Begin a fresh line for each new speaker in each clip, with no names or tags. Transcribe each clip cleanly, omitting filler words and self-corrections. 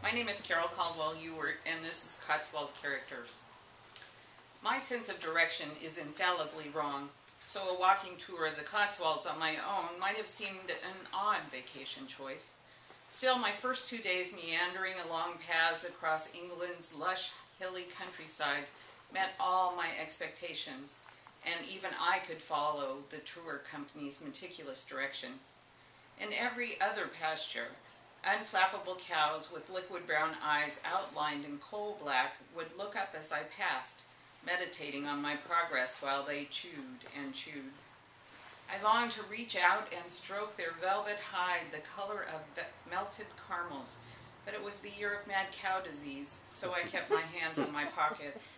My name is Caldwell-Ewart, and this is Cotswold Characters. My sense of direction is infallibly wrong, so a walking tour of the Cotswolds on my own might have seemed an odd vacation choice. Still, my first 2 days meandering along paths across England's lush, hilly countryside met all my expectations, and even I could follow the tour company's meticulous directions. In every other pasture, unflappable cows with liquid brown eyes outlined in coal black would look up as I passed, meditating on my progress while they chewed and chewed. I longed to reach out and stroke their velvet hide the color of melted caramels, but it was the year of mad cow disease, so I kept my hands in my pockets.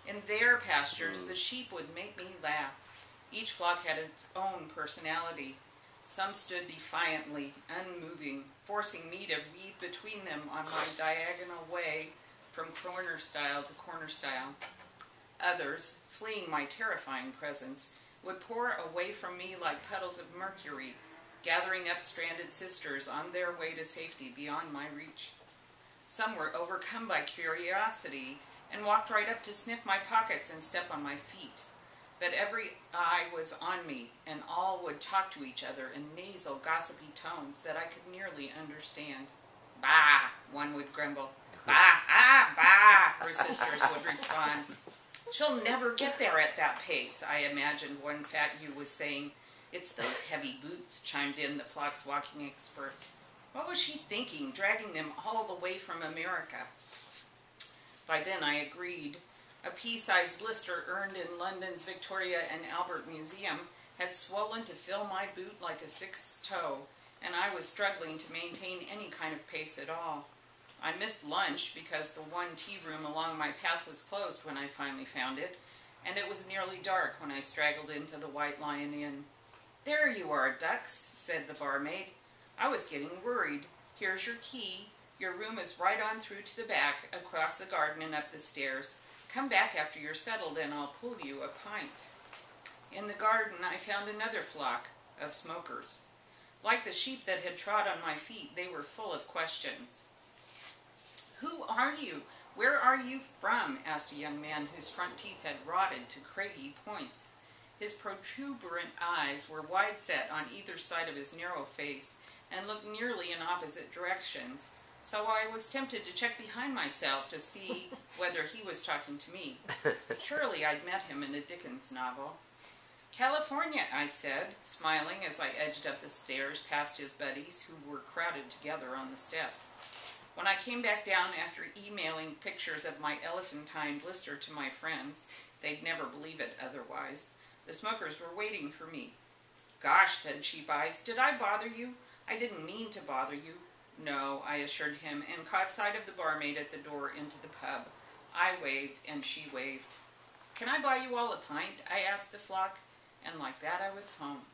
In their pastures, the sheep would make me laugh. Each flock had its own personality. Some stood defiantly, unmoving, forcing me to weave between them on my diagonal way from corner stile to corner stile. Others, fleeing my terrifying presence, would pour away from me like puddles of mercury, gathering up stranded sisters on their way to safety beyond my reach. Some were overcome by curiosity and walked right up to sniff my pockets and step on my feet. But every eye was on me, and all would talk to each other in nasal, gossipy tones that I could nearly understand. "Bah," one would grumble. "Bah, ah, bah," her sisters would respond. "She'll never get there at that pace," I imagined one fat ewe was saying. "It's those heavy boots," chimed in the flock's walking expert. What was she thinking, dragging them all the way from America? By then I agreed. A pea-sized blister earned in London's Victoria and Albert Museum had swollen to fill my boot like a sixth toe, and I was struggling to maintain any kind of pace at all. I missed lunch because the one tea room along my path was closed when I finally found it, and it was nearly dark when I straggled into the White Lion Inn. "There you are, ducks," said the barmaid. I was getting worried. "Here's your key. Your room is right on through to the back, across the garden and up the stairs. Come back after you're settled and I'll pull you a pint." In the garden I found another flock of smokers. Like the sheep that had trod on my feet, they were full of questions. "Who are you? Where are you from?" asked a young man whose front teeth had rotted to craggy points. His protuberant eyes were wide set on either side of his narrow face and looked nearly in opposite directions, so I was tempted to check behind myself to see whether he was talking to me. Surely I'd met him in a Dickens novel. "California," I said, smiling as I edged up the stairs past his buddies, who were crowded together on the steps. When I came back down after emailing pictures of my elephantine blister to my friends, they'd never believe it otherwise, the smokers were waiting for me. "Gosh," said Sheep Eyes, "did I bother you? I didn't mean to bother you." "No," I assured him, and caught sight of the barmaid at the door into the pub. I waved, and she waved. "Can I buy you all a pint?" I asked the flock, and like that I was home.